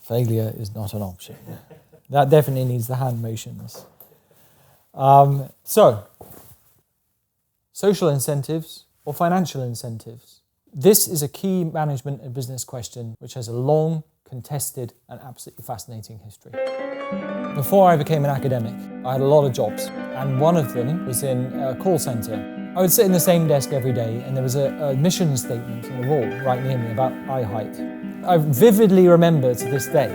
Failure is not an option. That definitely needs the hand motions. So, social incentives or financial incentives. This is a key management and business question which has a long, contested and absolutely fascinating history. Before I became an academic, I had a lot of jobs, and one of them was in a call centre. I would sit in the same desk every day, and there was a mission statement on the wall right near me about eye height. I vividly remember to this day,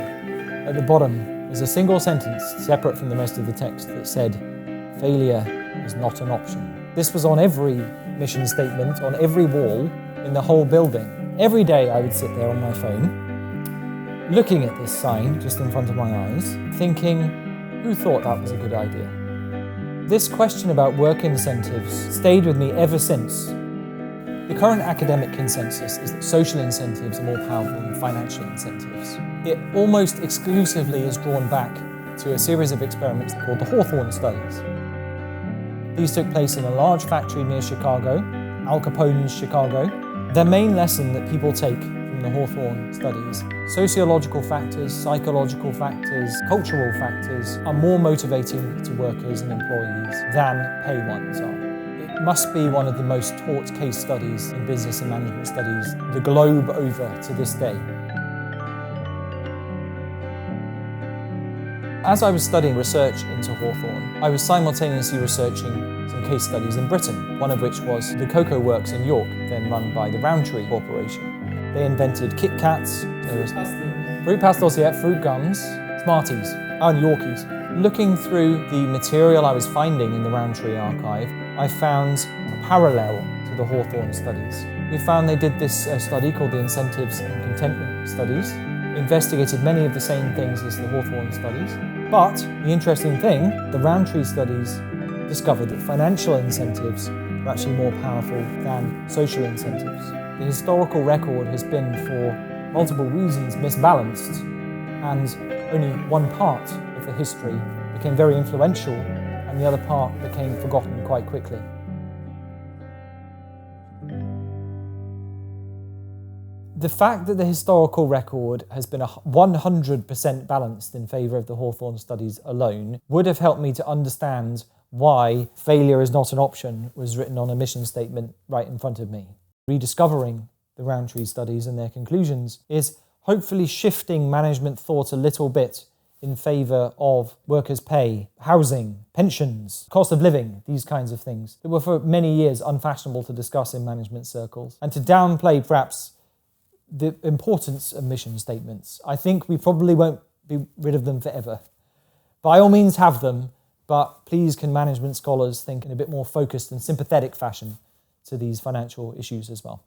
at the bottom, there's a single sentence separate from the rest of the text that said, "Failure is not an option." This was on every mission statement, on every wall in the whole building. Every day I would sit there on my phone, looking at this sign just in front of my eyes, thinking, who thought that was a good idea? This question about work incentives stayed with me ever since. The current academic consensus is that social incentives are more powerful than financial incentives. It almost exclusively is drawn back to a series of experiments called the Hawthorne Studies. These took place in a large factory near Chicago, Al Capone's Chicago. The main lesson that people take from the Hawthorne Studies, sociological factors, psychological factors, cultural factors are more motivating to workers and employees than pay ones are. It must be one of the most taught case studies in business and management studies the globe over to this day. As I was studying research into Hawthorne, I was simultaneously researching some case studies in Britain, one of which was the cocoa works in York, then run by the Roundtree Corporation. They invented Kit Kats, fruit pastels, fruit gums, Smarties, and Yorkies. Looking through the material I was finding in the Roundtree archive, I found a parallel to the Hawthorne Studies. We found they did this study called the Incentives and Contentment Studies, investigated many of the same things as the Hawthorne Studies. But the interesting thing, the Roundtree Studies discovered that financial incentives are actually more powerful than social incentives. The historical record has been, for multiple reasons, misbalanced, and only one part of the history became very influential, and the other part became forgotten quite quickly. The fact that the historical record has been 100% balanced in favour of the Hawthorne Studies alone would have helped me to understand why failure is not an option was written on a mission statement right in front of me. Rediscovering the Roundtree Studies and their conclusions is hopefully shifting management thought a little bit in favour of workers' pay, housing, pensions, cost of living, these kinds of things that were for many years unfashionable to discuss in management circles, and to downplay perhaps the importance of mission statements. I think we probably won't be rid of them forever. By all means have them, but please can management scholars think in a bit more focused and sympathetic fashion to these financial issues as well.